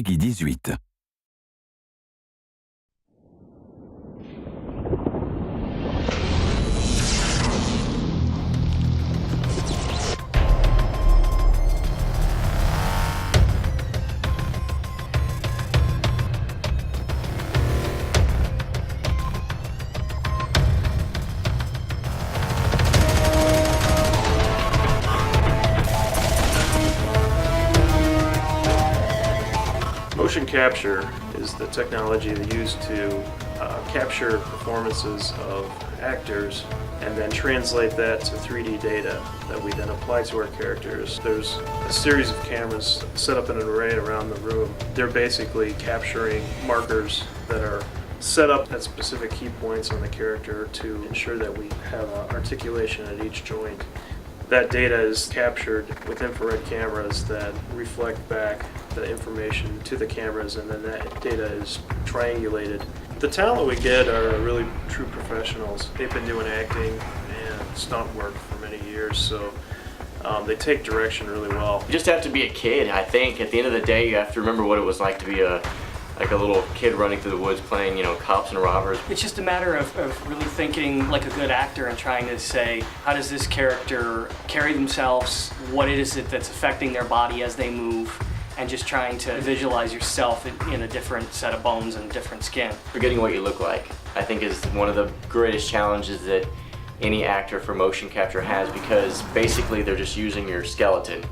Peggy 18. Motion capture is the technology they use to capture performances of actors and then translate that to 3D data that we then apply to our characters. There's a series of cameras set up in an array around the room. They're basically capturing markers that are set up at specific key points on the character to ensure that we have articulation at each joint. That data is captured with infrared cameras that reflect back the information to the cameras, and then that data is triangulated. The talent we get are really true professionals. They've been doing acting and stunt work for many years, so they take direction really well. You just have to be a kid, I think. At the end of the day, you have to remember what it was like to be a little kid running through the woods playing, you know, cops and robbers. It's just a matter of really thinking like a good actor and trying to say, how does this character carry themselves? What is it that's affecting their body as they move? And just trying to visualize yourself in a different set of bones and different skin. Forgetting what you look like, I think, is one of the greatest challenges that any actor for motion capture has, because basically they're just using your skeleton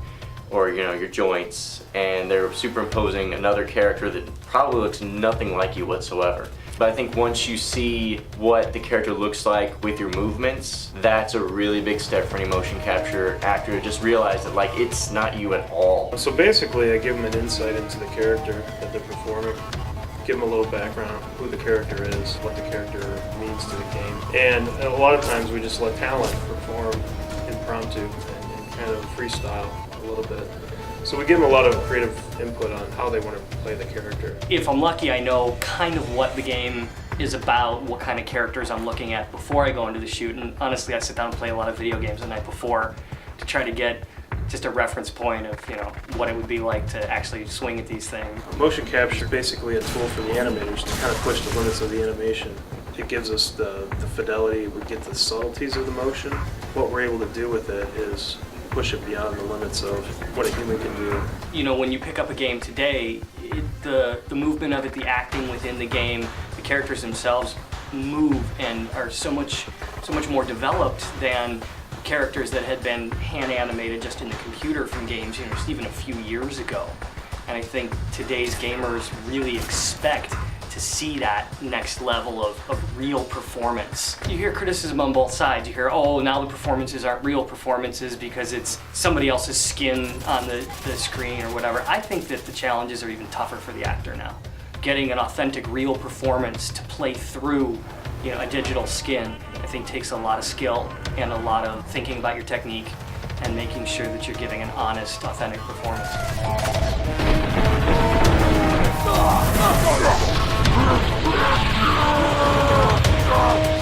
or, you know, your joints, and they're superimposing another character that probably looks nothing like you whatsoever. But I think once you see what the character looks like with your movements, that's a really big step for any motion capture actor to just realize that, like, it's not you at all. So basically I give them an insight into the character that they're performing, give them a little background on who the character is, what the character means to the game. And a lot of times we just let talent perform impromptu and kind of freestyle a little bit. So we give them a lot of creative input on how they want to play the character. If I'm lucky, I know kind of what the game is about, what kind of characters I'm looking at before I go into the shoot. And honestly, I sit down and play a lot of video games the night before to try to get just a reference point of, you know, what it would be like to actually swing at these things. Motion capture is basically a tool for the animators to kind of push the limits of the animation. It gives us the fidelity, we get the subtleties of the motion. What we're able to do with it is push it beyond the limits of what a human can do. You know, when you pick up a game today, the movement of it, the acting within the game, the characters themselves move and are so much more developed than characters that had been hand animated just in the computer from games, you know, just even a few years ago. And I think today's gamers really expect to see that next level of real performance. You hear criticism on both sides. You hear, oh, now the performances aren't real performances because it's somebody else's skin on the screen or whatever. I think that the challenges are even tougher for the actor now. Getting an authentic, real performance to play through, you know, a digital skin, I think takes a lot of skill and a lot of thinking about your technique and making sure that you're giving an honest, authentic performance. Oh!